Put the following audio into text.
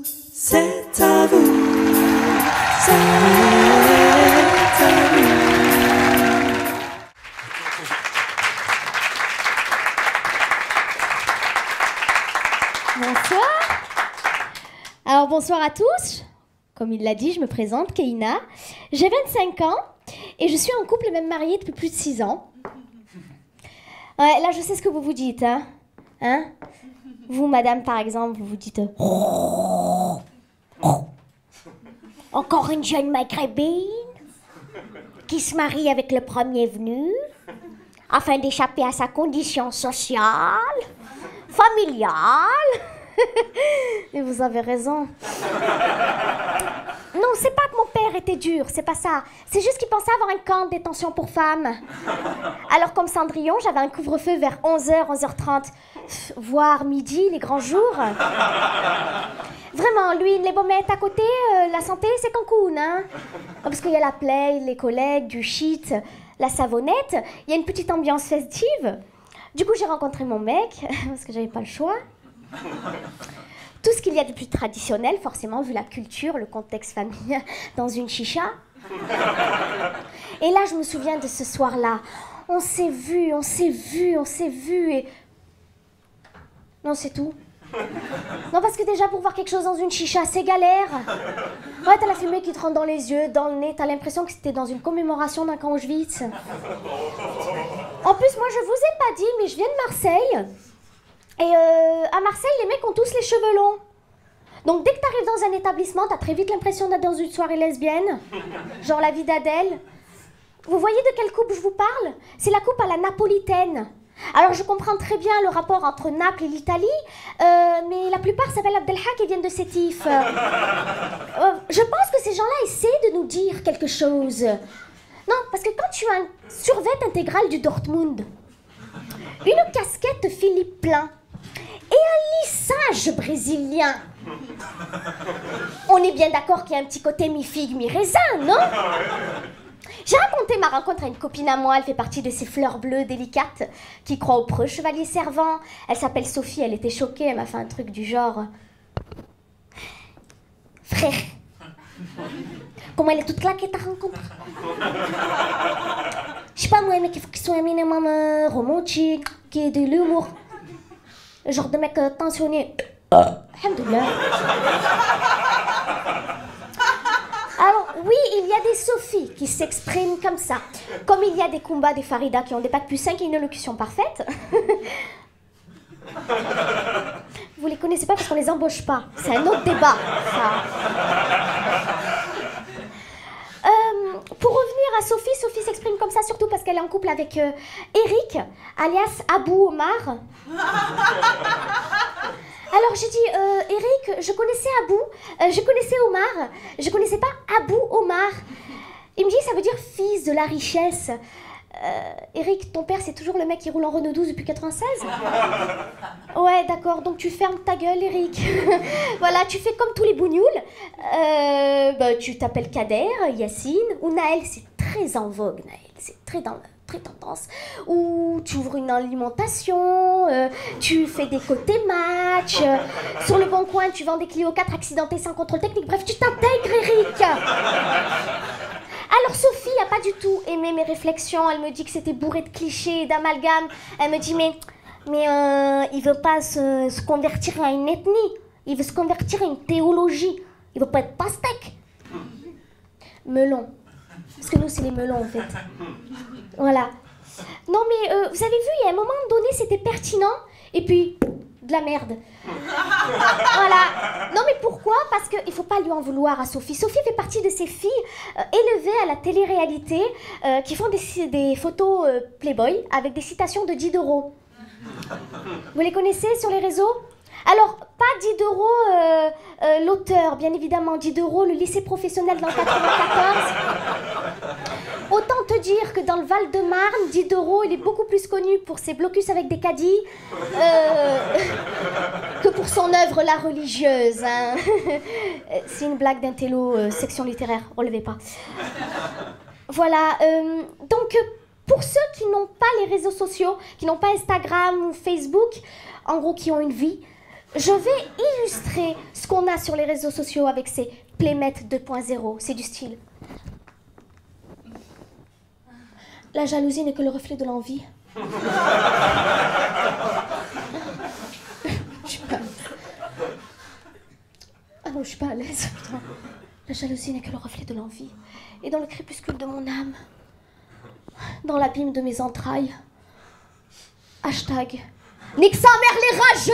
c'est à vous, c'est à vous. Bonsoir. Alors bonsoir à tous. Comme il l'a dit, je me présente, Keïna. J'ai 25 ans et je suis en couple, même mariée depuis plus de 6 ans. Ouais, là je sais ce que vous vous dites, hein. Vous, madame, par exemple, vous vous dites... Encore une jeune maghrébine qui se marie avec le premier venu afin d'échapper à sa condition sociale, familiale. Et vous avez raison. Non, c'est pas que mon père était dur, c'est pas ça. C'est juste qu'il pensait avoir un camp de détention pour femmes. Alors comme Cendrillon, j'avais un couvre-feu vers 11h, 11h30, voire midi, les grands jours. Vraiment, lui, les baumettes à côté, la santé, c'est Cancun, hein. Parce qu'il y a la play, les collègues, du shit, la savonnette, il y a une petite ambiance festive. Du coup, j'ai rencontré mon mec, parce que j'avais pas le choix. Tout ce qu'il y a de plus traditionnel, forcément, vu la culture, le contexte familial, dans une chicha. Et là, je me souviens de ce soir-là. On s'est vu, et... Non, c'est tout. Non, parce que déjà, pour voir quelque chose dans une chicha, c'est galère. Ouais, t'as la fumée qui te rentre dans les yeux, dans le nez, t'as l'impression que c'était dans une commémoration d'un camp Auschwitz. En plus, moi, je vous ai pas dit, mais je viens de Marseille. Et à Marseille, les mecs ont tous les cheveux longs. Donc dès que t'arrives dans un établissement, t'as très vite l'impression d'être dans une soirée lesbienne. Genre la vie d'Adèle. Vous voyez de quelle coupe je vous parle? C'est la coupe à la napolitaine. Alors je comprends très bien le rapport entre Naples et l'Italie, mais la plupart s'appellent Abdelhak et viennent de Sétif. Je pense que ces gens-là essaient de nous dire quelque chose. Non, parce que quand tu as un survêt intégral du Dortmund, une casquette Philippe Plein et un lissage brésilien, on est bien d'accord qu'il y a un petit côté mi-figue, mi-raisin, non? J'ai raconté ma rencontre à une copine à moi, elle fait partie de ces fleurs bleues délicates qui croient au preux chevalier servant. Elle s'appelle Sophie, elle était choquée, elle m'a fait un truc du genre... Frère, comment elle est toute claquée ta rencontre? Je sais pas moi, mais il faut qu'il soit un minimum romantique, qui ait de l'humour. Le genre de mec tensionné. Alhamdoulilah. Alors oui, il y a des Sophies qui s'expriment comme ça. Comme il y a des Kumba, des Farida qui ont des bacs plus 5 et une élocution parfaite. Vous les connaissez pas parce qu'on les embauche pas. C'est un autre débat, ça. Pour revenir à Sophie, Sophie s'exprime comme ça surtout parce qu'elle est en couple avec Eric, alias Abou Omar. Alors j'ai dit, Eric, je connaissais Abou, je connaissais Omar, je connaissais pas Abou Omar. Il me dit, ça veut dire fils de la richesse. Eric, ton père c'est toujours le mec qui roule en Renault 12 depuis 96? Ouais, d'accord, donc tu fermes ta gueule, Eric. Voilà, tu fais comme tous les bougnoules. Tu t'appelles Kader, Yacine ou Naël, c'est très en vogue, Naël, c'est très tendance. Ou tu ouvres une alimentation, tu fais des côtés match, sur le bon coin tu vends des Clio 4 accidentés sans contrôle technique, bref, tu t'intègres, Eric. Alors Sophie n'a pas du tout aimé mes réflexions, elle me dit que c'était bourré de clichés et d'amalgames. Elle me dit mais il veut pas se convertir à une ethnie, il veut se convertir à une théologie, il veut pas être pastèque. Melon, parce que nous c'est les melons en fait. Voilà. Non mais vous avez vu, il y a un moment donné c'était pertinent et puis de la merde. Voilà. Non mais pourquoi? Parce qu'il faut pas lui en vouloir à Sophie. Sophie fait partie de ces filles élevées à la télé-réalité qui font des photos Playboy avec des citations de Diderot. Vous les connaissez sur les réseaux? Alors, pas Diderot, l'auteur, bien évidemment, Diderot, le lycée professionnel dans le 94. Autant te dire que dans le Val-de-Marne, Diderot, il est beaucoup plus connu pour ses blocus avec des caddies que pour son œuvre La religieuse. Hein. C'est une blague d'intello, section littéraire, relevez pas. Voilà, donc pour ceux qui n'ont pas les réseaux sociaux, qui n'ont pas Instagram ou Facebook, en gros qui ont une vie, Je vais illustrer ce qu'on a sur les réseaux sociaux avec ces playmates 2.0. C'est du style. La jalousie n'est que le reflet de l'envie. Je suis pas à l'aise. Ah non, je suis pas à l'aise, putain. La jalousie n'est que le reflet de l'envie. Et dans le crépuscule de mon âme, dans l'abîme de mes entrailles, hashtag nique sa mère les rageux!